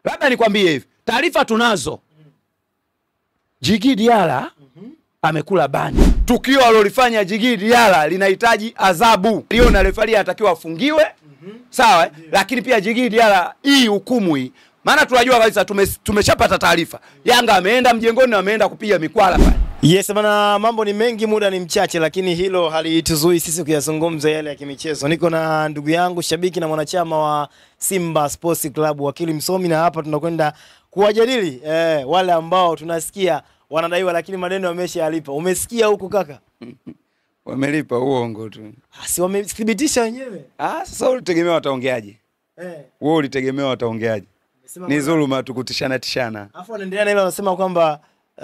Labda nikwambie hivi, taarifa tunazo. Djigui Diarra amekula bani. Tukio alilofanya Djigui Diarra linahitaji adhabu. Hiyo na refari anatakiwa afungiwe. Sawa, lakini pia Djigui Diarra hii hukumu hii. Maana tunajua kabisa tumeshapata taarifa. Yanga ameenda mjengoni na ameenda kupiga mikwala pale. Yes bana, mambo ni mengi, muda ni mchache, lakini hilo halituzui sisi kuyazungumza yale ya kimichezo. Niko na ndugu yangu shabiki na mwanachama wa Simba Sports Club, wakili msomi, na hapa tunakwenda kuwajadili wale ambao tunasikia wanadaiwa lakini maneno yameshalipa. Umesikia huko kaka? Wamelipa uongo tu. Si wamethibitisha wenyewe. Sasa ulitegemea wataongeaje? Wewe ulitegemea wataongeaje? Ni dhuluma tukutishana tishana. Alafu wanaendelea na ile wanasema kwamba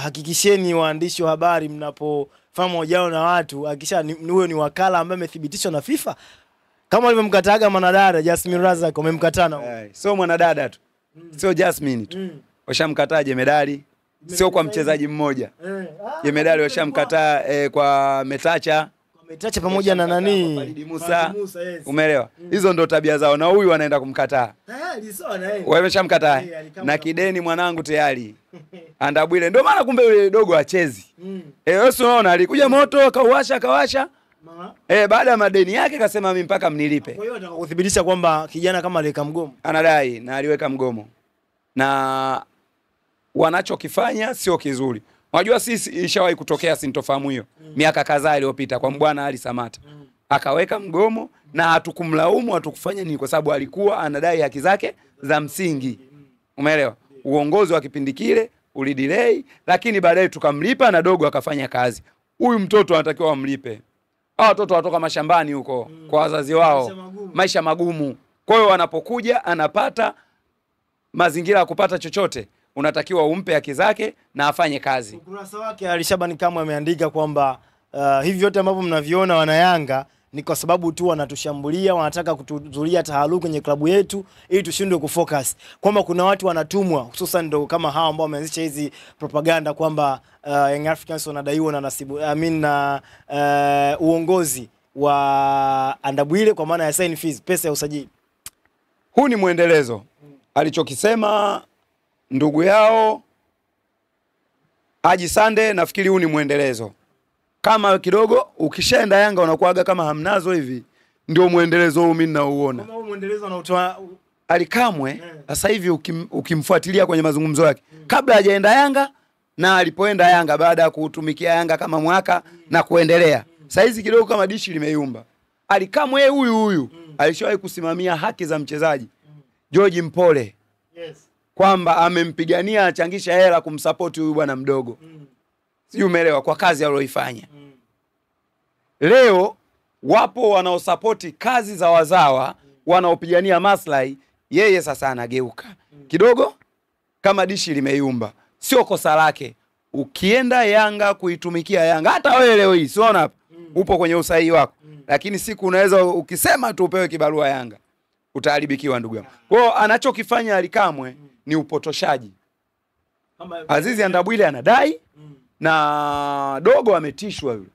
hakikisheni waandishi wa habari mnapofanya mahojiano na watu hakikisha huyo ni wakala ambaye amethibitishwa na FIFA. Kama walivyomkataga mwanadada Jasmine Razak, wamemkatana. Sio mwanadada tu. Sio Jasmine tu. Washamkataa Jemedali. Sio kwa mchezaji mmoja. Jemedali washamkataa kwa Metacha. Metacha pamoja na nani? Falidi Musa. Umeelewa? Hizo ndo tabia zao, na huyu anaenda kumkataa. Wameshamkataa. Na Kideni mwanangu tayari. Andabwile ndio maana kumbe yule dogo achezi. Wewe unaona alikuja moto akawasha. Baada ya madeni yake kasema mimi mpaka mnilipe. Kwa hiyo nataka kudhibitisha kwamba kijana kama aliweka mgomo. Anadai na aliweka mgomo. Na wanachokifanya sio kizuri. Unajua sisi ishawahi kutokea sintofahamu hiyo miaka kadhaa iliyopita kwa Mbwana Ali Samata. Akaweka mgomo na hatukumlaumu, hatukufanya nini, kwa sababu alikuwa anadai haki zake za msingi. Umeelewa? Uongozi wa kipindi kile ulidelay, lakini baadaye tukamlipa na dogo akafanya kazi. Huyu mtoto anatakiwa amlipe. Hao watoto watoka mashambani huko kwa wazazi wao. Maisha magumu. Kwa hiyo wanapokuja anapata mazingira ya kupata chochote, unatakiwa umpe haki zake na afanye kazi. Ukurasa wake Alishabani kama ameandika kwamba hivi vyote ambavyo mnaviona wana Yanga ni kwa sababu tu wanatushambulia, wanataka kutuzulia taharuki kwenye klabu yetu ili tushindwe kufocus. Kwamba kuna watu wanatumwa hususan ndo kama hao ambao wameanzisha hizi propaganda kwamba Young Africans wanadaiwa na nasibu na uongozi wa Andabwile kwa maana ya sign fees, pesa ya usajili. Huu ni muendelezo. Alichokisema ndugu yao Haji Sande, nafikiri huu ni muendelezo. Kama kidogo ukishaenda Yanga unakuaga kama hamnazo hivi, ndio muendelezo huu mimi nauona. Kama huu muendelezo anautoa Alikamwe. Sasa hivi ukimfuatilia kwenye mazungumzo yake kabla hajaenda Yanga na alipoenda Yanga baada ya kutumikia Yanga kama mwaka na kuendelea, sasa hizi kidogo kama dishi limeyumba. Alikamwe huyu alishawahi kusimamia haki za mchezaji George Mpole. Kwamba amempigania achangisha hela kumsupport huyu bwana mdogo. Sijui umeelewa, kwa kazi aliyoifanya. Leo wapo wanaosupport kazi za wazawa, wanaopigania maslahi, yeye sasa anageuka. Kidogo kama dishi limeyumba. Sio kosa lake. Ukienda Yanga kuitumikia Yanga, hata wewe leo hii, unaona hapa, upo kwenye usahihi wako. Lakini siku unaweza ukisema tu upewe kibarua Yanga, utaharibikiwa ndugu yangu. Kwa hiyo anachokifanya Alikamwe ni upotoshaji. Azizi Andabwile anadai na dogo ametishwa yule.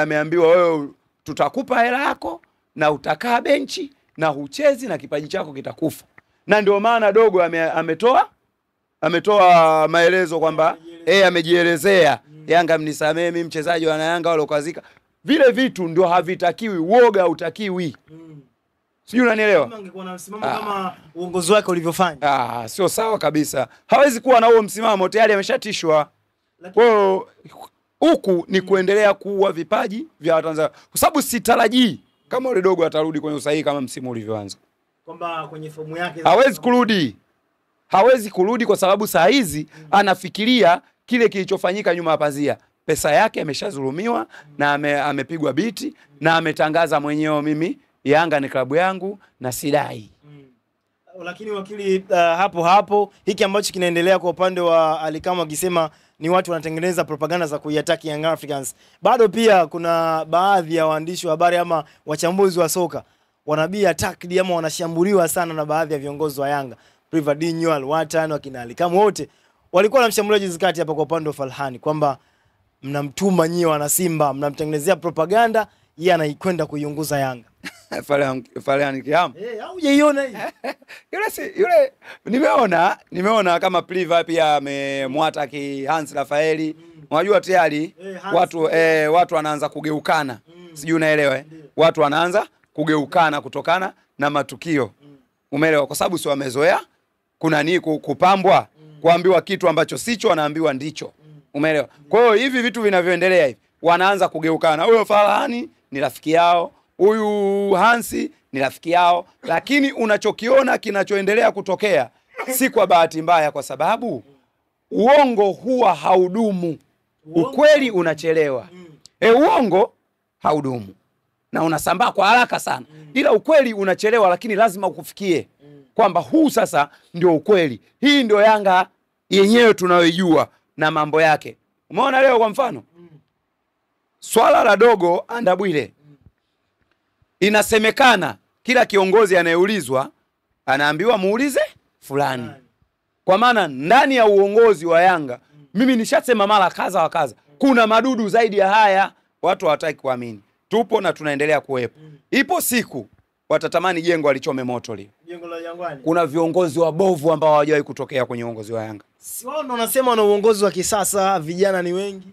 Ameambiwa wewe tutakupa hela yako na utakaa benchi na huchezi na kipaji chako kitakufa. Na ndio maana dogo ametoa maelezo kwamba amejielezea, Yanga mnisamee mimi mchezaji wa Yanga wale ukazika. Vile vitu ndio havitakiwi, uoga utakiwi. Sijui unanielewa? Kama angekuwa na msimamo kama uongozi wake ulivyofanya. Sio sawa kabisa. Hawezi kuwa na huo msimamo, tayari ameshatishwa. Kwa hiyo huku ni kuendelea kuua vipaji vya Watanzania. Kwa sababu sitarajii kama yule dogo atarudi kwenye usahihi kama msimu ulivyoanza. Kwamba kwenye fomu yake hawezi kurudi. Hawezi kurudi kwa sababu saa hizi anafikiria kile kilichofanyika nyuma ya pazia. Pesa yake ameshazulumiwa na amepigwa biti na ametangaza mwenyewe, mimi Yanga ni klabu yangu na sidai. Lakini wakili, hapo hiki ambacho kinaendelea kwa upande wa Alikamwe akisema ni watu wanatengeneza propaganda za kuiataki Young Africans, bado pia kuna baadhi ya waandishi wa habari ama wachambuzi wa soka wanabia attack ama wanashambuliwa sana na baadhi ya viongozi wa Yanga. Privadinho, Alwatan, wakina Alikamwe wote walikuwa wanamshambulia juzi kati hapa kwa upande wa Falhani kwamba mnamtuma nyie wana Simba, mnamtengenezea propaganda, yeye anakwenda kuiunguza Yanga. Farian Kiam. Au hujaiona hii? Yule nimeona kama Pliva pia amemwataki Hans Rafaeli. Unajua tayari watu wanaanza kugeukana. Sijui unaelewa Watu wanaanza kugeukana kutokana na matukio. Umeelewa? Kwa sababu si wamezoea kuna nini kupambwa, kuambiwa kitu ambacho sicho wanaambiwa ndicho. Umeelewa? Kwa hiyo hivi vitu vinavyoendelea hivi wanaanza kugeukana. Huyo Farhani ni rafiki yao, huyu Hansi ni rafiki yao, lakini unachokiona kinachoendelea kutokea si kwa bahati mbaya, kwa sababu uongo huwa haudumu. Ukweli unachelewa. Uongo haudumu na unasambaa kwa haraka sana. Ila ukweli unachelewa, lakini lazima ukufikie kwamba huu sasa ndio ukweli. Hii ndio Yanga yenyewe tunayoijua na mambo yake. Umeona leo kwa mfano swala la Dogo Andabwile, inasemekana kila kiongozi anayeulizwa anaambiwa muulize fulani. Kwa maana ndani ya uongozi wa Yanga, mimi nishasema mara kaza wa kaza, kuna madudu zaidi ya haya. Watu hawataki kuamini. Tupo na tunaendelea kuwepo. Ipo siku watatamani jengo alichome moto leo. Jengo la Jangwani. Kuna viongozi wabovu ambao hawajawahi kutokea kwenye uongozi wa Yanga. Si wao ndio wanasema wana uongozi wa kisasa, vijana ni wengi.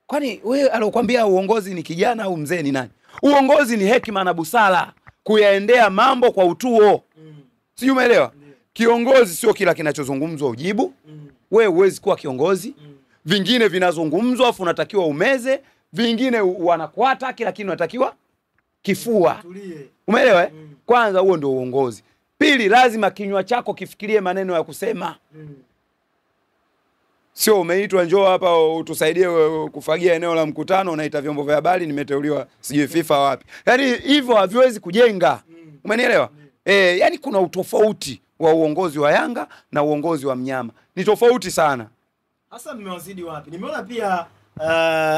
Kwani wewe alokuambia uongozi ni kijana au mzee ni nani? Uongozi ni hekima na busara, kuyaendea mambo kwa utuo. Sijui umeelewa? Kiongozi sio kila kinachozungumzwa ujibu. Wewe huwezi kuwa kiongozi. Vingine vinazungumzwa afu unatakiwa umeze, vingine wanakuata, kila kitu unatakiwa kifua. Umeelewa? Kwanza huo ndio uongozi. Pili, lazima kinywa chako kifikirie maneno ya kusema. Sio umeitwa njoo hapa utusaidie kufagia eneo la mkutano, unaita vyombo vya habari nimeteuliwa sijui FIFA wapi. Yaani hivyo haviwezi kujenga. Umenielewa? Yani kuna utofauti wa uongozi wa Yanga na uongozi wa mnyama. Ni tofauti sana. Hasa mmewazidi wapi? Nimeona pia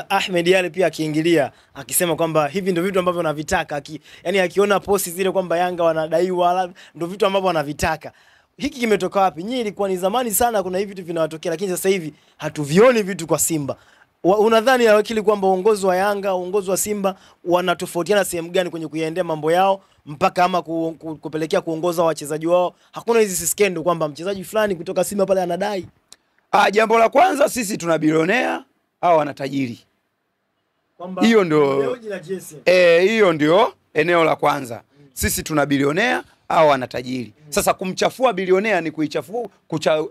Ahmed Ally pia akiingilia akisema kwamba hivi ndio vitu ambavyo anavitaka, yani akiona posti zile kwamba Yanga wanadaiwa ndio vitu ambavyo anavitaka. Hiki kimetoka wapi? Nyinyi ilikuwa ni zamani sana kuna hivi vitu vinawatokea, lakini sasa hivi hatuvioni vitu kwa Simba. Unadhani akili kwamba uongozi wa Yanga, uongozi wa Simba wanatofautiana sehemu gani kwenye kuyaendea mambo yao mpaka ama kupelekea kuongoza wachezaji wao? Hakuna hizi skendo kwamba mchezaji fulani kutoka Simba pale anadai. Jambo la kwanza, sisi tuna bilionea au wana tajiri. Hiyo ndio hiyo ndio eneo la kwanza. Sisi tuna bilionea au wana tajiri. Sasa kumchafua bilionea ni kuichafua,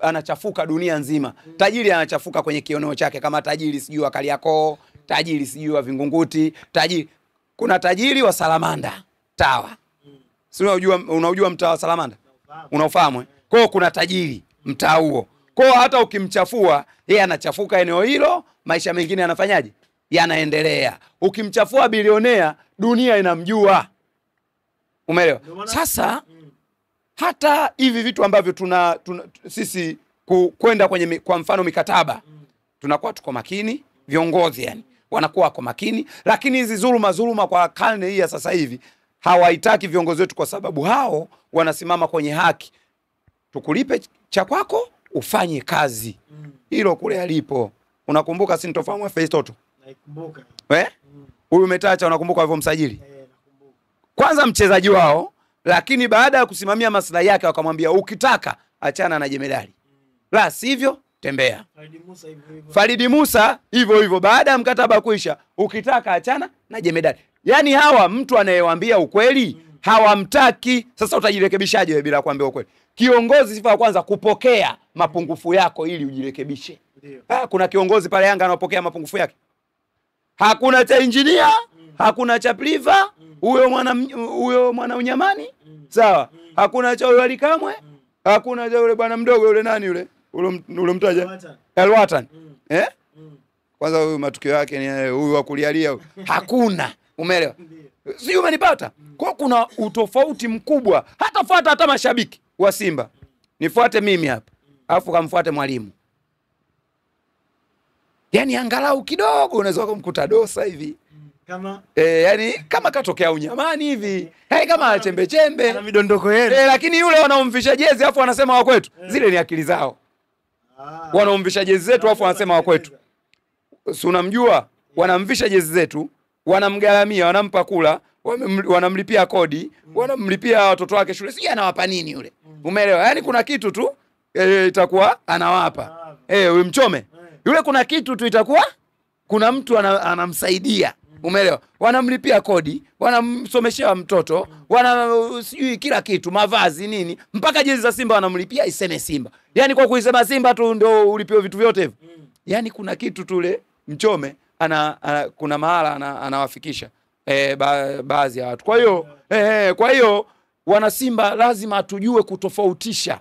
anachafuka dunia nzima. Tajiri anachafuka kwenye kioneo chake, kama tajiri sijui wa Kariakoo, tajiri sijui wa Vingunguti, tajiri. Kuna tajiri wa Salamanda Tawa. Si unajua mtaa wa Salamanda? Unaofahamu? Kwa hiyo kuna tajiri mtaa huo. Kwa hiyo hata ukimchafua, yeye anachafuka eneo hilo, maisha mengine yanafanyaje? Yanaendelea. Ukimchafua bilionea, dunia inamjua. Umeelewa? Sasa hata hivi vitu ambavyo sisi kwenda kwenye kwa mfano mikataba, tunakuwa tuko makini, viongozi yani wanakuwa wako makini, lakini hizi zuluma kwa karne hii ya sasa hivi hawaitaki viongozi wetu, kwa sababu hao wanasimama kwenye haki. Tukulipe cha kwako ufanye kazi. Hilo kule alipo. Unakumbuka sintofahamu Face Toto? Naikumbuka. Huyu Metacha unakumbuka hivyo msajili? Kwanza mchezaji wao, lakini baada ya kusimamia maslahi yake wakamwambia ukitaka achana na Jemedari. La sivyo tembea. Faridi Musa hivyo hivyo, baada ya mkataba kuisha, ukitaka achana na Jemedari. Yaani hawa mtu anayewaambia ukweli hawamtaki. Sasa utajirekebishaje wewe bila kuambia ukweli? Kiongozi sifa ya kwanza kupokea mapungufu yako ili ujirekebishe. Kuna kiongozi pale Yanga anapokea mapungufu yake? Hakuna cha engineer, hakuna cha Pliva, huyo mwana unyamani, sawa? Hakuna cha Ally Kamwe, hakuna cha yule bwana mdogo yule nani yule mtaja? Elwatan. Kwanza huyu matukio yake ni huyu wa kulialia. Hakuna. Umeelewa? Sio, umenipata? Kwa kuna utofauti mkubwa. Hata mashabiki wa Simba. Nifuate mimi hapa. Alafu kamfuate mwalimu. Yaani angalau kidogo unaweza kumkuta dosa hivi. Kama yani kama katokea unyamani hivi. Kama chembe. Ana midondoko yenu. Lakini yule wanaomvisha jezi alafu wanasema wa kwetu. Zile ni akili zao. Wanaomvisha jezi zetu alafu wanasema wa kwetu. Si unamjua? Wanamvisha jezi zetu, wanamgaramia, wanampa kula, wanamlipia kodi, wanamlipia watoto wake shule. Sija anawapa nini yule? Umeelewa? Yaani kuna kitu tu itakuwa anawapa. Huyu Mchome. Yule kuna kitu tu itakuwa kuna mtu anamsaidia. Umeelewa? Wanamlipia kodi, wanamsomeshea mtoto, sijui kila kitu, mavazi nini, mpaka jezi za Simba wanamlipia iseme Simba. Yaani kwa kuisema Simba tu ndio ulipiwe vitu vyote hivyo. Yaani kuna kitu tu ule Mchome kuna mahala anawafikisha baadhi ya watu. Kwa hiyo wana Simba lazima tujue kutofautisha.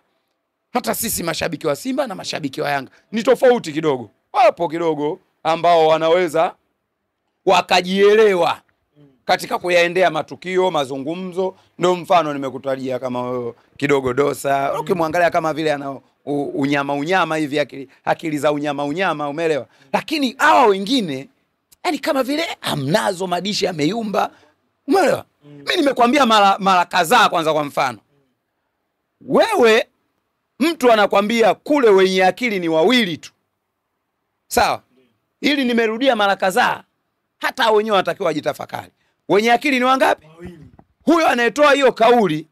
Hata sisi mashabiki wa Simba na mashabiki wa Yanga ni tofauti kidogo. Wapo kidogo ambao wanaweza wakajielewa katika kuyaendea matukio, mazungumzo. Ndio mfano nimekutajia kama kidogo Dosa, ukimwangalia kama vile ana unyama hivi, akili za unyama, umeelewa? Lakini hawa wengine yani kama vile amnazo, madishi yameyumba, umeelewa? Mimi nimekwambia mara kadhaa. Kwanza kwa mfano, wewe mtu anakwambia kule wenye akili ni wawili tu, sawa? Ili nimerudia mara kadhaa, hata wenyewe wanatakiwa wajitafakari. Wenye akili ni wangapi? Huyo anayetoa hiyo kauli,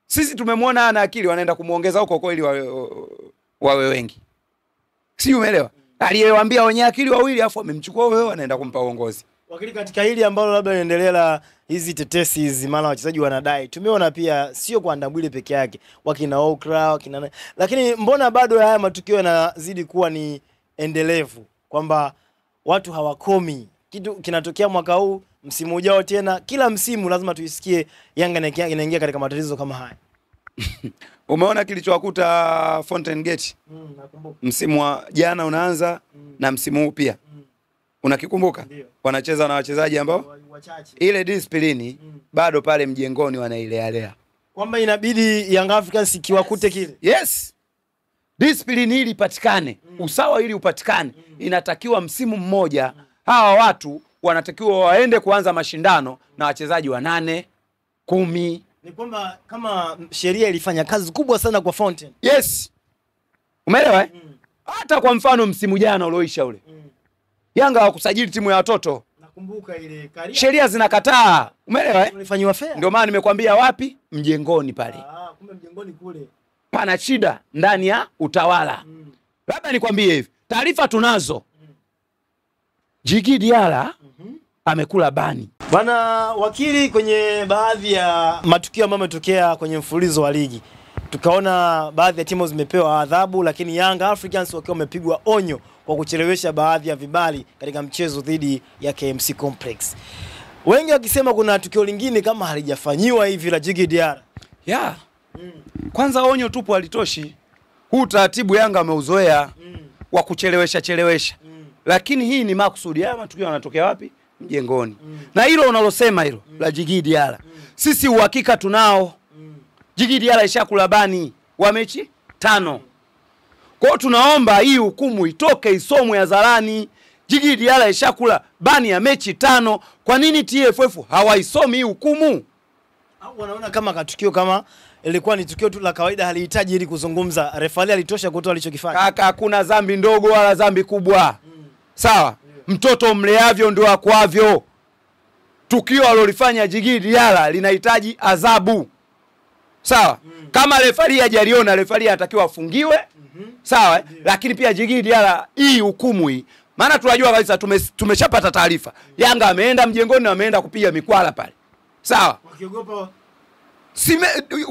sisi tumemwona ana akili, wanaenda kumuongeza huko ili wawe wengi. Si umeelewa? Aliyewaambia wenye akili wawili afu amemchukua wewe anaenda kumpa uongozi. Wakili, katika hili ambalo labda inaendelea la hizi tetesi hizi, maana wachezaji wanadai, tumeona pia sio kwa Ndambwile peke yake, wakina Okra, wakina, lakini mbona bado haya matukio yanazidi kuwa ni endelevu, kwamba watu hawakomi? Kitu kinatokea mwaka huu, msimu ujao tena, kila msimu lazima tuisikie Yanga inaingia katika matatizo kama haya. Umeona kilichowakuta Fountain Gate? Nakumbuka. Msimu wa jana unaanza na msimu huu pia. Unakikumbuka? Wanacheza na wachezaji ambao ile discipline bado pale mjengoni wanailealea. Kwamba inabidi Young Africans ikiwakute kile. Yes. Discipline hili ipatikane, usawa hili upatikane. Inatakiwa msimu mmoja hawa watu wanatakiwa waende kuanza mashindano na wachezaji wa 8, 10. Ni kwamba kama sheria ilifanya kazi kubwa sana kwa Fountain. Yes. Umeelewa? Hata kwa mfano msimu jana ulioisha ule. Yanga hawakusajili timu ya watoto. Nakumbuka ile Karia. Sheria zinakataa. Umeelewa? Ulifanywa fair. Ndio maana nimekwambia wapi? Mjengoni pale. Kumbe mjengoni kule. Pana shida ndani ya utawala. Labda nikwambie hivi, taarifa tunazo. Djigui Diarra amekula bani. Bana wakili, kwenye baadhi ya matukio ambayo yametokea kwenye mfululizo wa ligi, tukaona baadhi ya timu zimepewa adhabu, lakini Young Africans wakiwa wamepigwa onyo kwa kuchelewesha baadhi ya vibali katika mchezo dhidi ya KMC Complex. Wengi wakisema kuna tukio lingine kama halijafanyiwa hivi la Djigui Diarra. Kwanza onyo tupo halitoshi. Huu taratibu Yanga ameuzoea wa kuchelewesha. Lakini hii ni makusudi. Haya matukio yanatokea wapi? Mjengoni. Na hilo unalosema hilo la Djigui Diarra, sisi uhakika tunao. Djigui Diarra ishakula bani wa mechi 5. Kwa hiyo tunaomba hii hukumu itoke, isomwe hadharani. Djigui Diarra ishakula bani ya mechi 5. Kwa nini TFF hawaisomi hii hukumu? Au wanaona kama katukio kama ilikuwa ni tukio tu la kawaida, halihitaji ili kuzungumza? Refali alitosha kutoa alichokifanya. Kaka, hakuna dhambi ndogo wala dhambi kubwa. Sawa? Mtoto mleavyo ndio akwavyo. Tukio alilofanya Djigui Diarra linahitaji adhabu. Sawa? Kama refali hajaliona, refali anatakiwa afungiwe. Sawa? Lakini pia Djigui Diarra hii hukumu hii, maana tunajua kabisa tumeshapata taarifa. Yanga ameenda mjengoni na ameenda kupiga mikwala pale. Sawa? Wakiogopa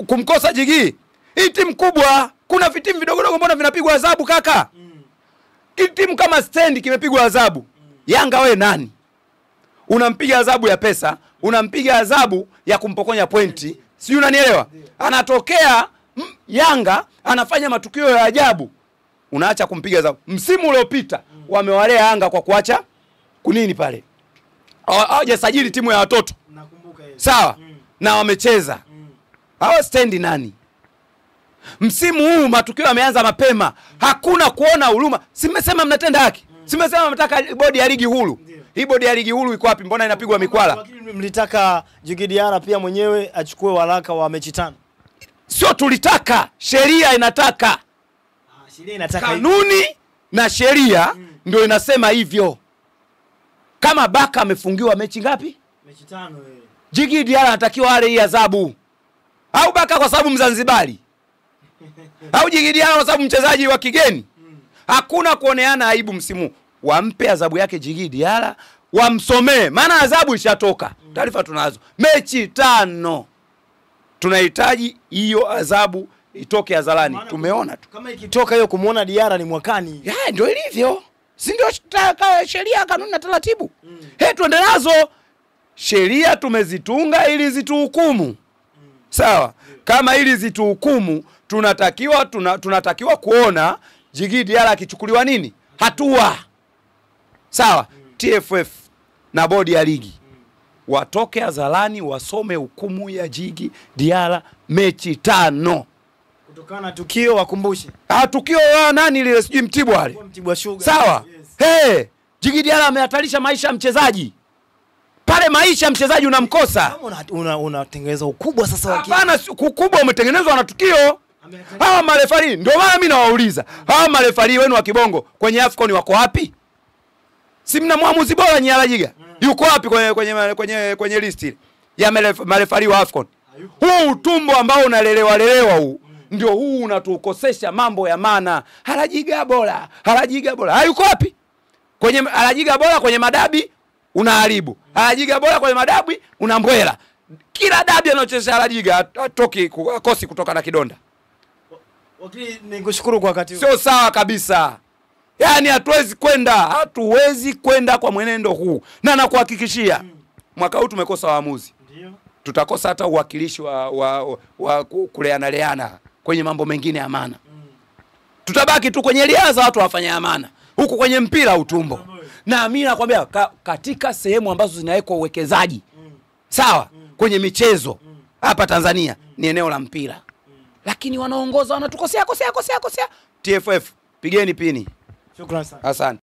kumkosa Djigui. Hii timu kubwa, kuna vitimu vidogo mbona vinapigwa adhabu kaka? Timu kama Stand kimepigwa adhabu. Yanga we nani? Unampiga adhabu ya pesa, unampiga adhabu ya kumpokonya pointi. Sijui unanielewa? Anatokea Yanga anafanya matukio ya ajabu, unaacha kumpiga adhabu. Msimu uliopita wamewalea Yanga kwa kuacha kunini pale? Hawajasajili timu ya watoto. Nakumbuka hiyo. Sawa? Na wamecheza. Hao Stand nani? Msimu huu matukio yameanza mapema. Hakuna kuona huruma. Simesema mnatenda haki. Simesema mnataka bodi ya ligi huru. Hii bodi ya ligi huru iko wapi? Mbona inapigwa mikwala? Lakini mlitaka Djigui Diarra pia mwenyewe achukue waraka wa mechi 5. Sio tulitaka, sheria inataka. Sheria inataka. Kanuni na sheria ndio inasema hivyo. Kama Baka amefungiwa mechi ngapi? Mechi 5 wewe. Djigui Diarra anatakiwa ale hii adhabu. Au Baka kwa sababu Mzanzibari. Au Djigui Diarra kwa sababu mchezaji wa kigeni. Hakuna kuoneana aibu msimu. Wampe adhabu yake Djigui Diarra, wamsomee. Maana adhabu ishatoka. Taarifa tunazo. Mechi 5. Tunahitaji hiyo adhabu itoke hadharani. Tumeona tu. Kama ikitoka hiyo kumuona Diarra ni mwakani. Ya ndio ilivyo. Si ndio sheria, kanuni na taratibu. Tuende nazo. Sheria tumezitunga ili zituhukumu. Sawa? Kama ili zituhukumu, tunatakiwa kuona Djigui Diarra akichukuliwa nini? Hatua. Sawa? TFF na bodi ya ligi watoke hadharani wasome hukumu ya Djigui Diarra mechi 5. Kutokana na tukio wakumbushe. Tukio nani lile sijui Mtibwa wale. Mtibwa Sugar. Sawa? Yes. Djigui Diarra amehatarisha maisha ya mchezaji. Pale maisha ya mchezaji unamkosa. Kama unatengeneza ukubwa sasa wa hapana, ukubwa umetengenezwa na tukio. Hawa marefari ndio maana mimi nawauliza. Hawa marefari wenu wa kibongo kwenye AFCON wako wapi? Si mna mwamuzi bora Nyalajiga? Yuko wapi kwenye list ile ya marefari wa AFCON? Huu utumbo ambao unalelewa huu ndio huu unatukosesha mambo ya maana. Halajiga bora. Hayuko wapi? Kwenye Halajiga bora kwenye madabi unaharibu. Halajiga bora kwenye madabi unambwela. Kila dabi anaocheza Halajiga atoki kosi kutoka na kidonda. Wakili, nikushukuru kwa wakati huu. Sio sawa kabisa. Yaani hatuwezi kwenda kwa mwenendo huu. Na nakuhakikishia mwaka huu tumekosa waamuzi. Ndio. Tutakosa hata uwakilishi wa kuleana kwenye mambo mengine ya maana. Tutabaki tu kwenye riadha watu wafanya amana. Huku kwenye mpira utumbo. Na mimi nakwambia katika sehemu ambazo zinawekwa uwekezaji. Sawa? Kwenye michezo hapa Tanzania ni eneo la mpira. Lakini wanaongoza wanatukosea. TFF pigeni pini. Shukrani sana. Asante.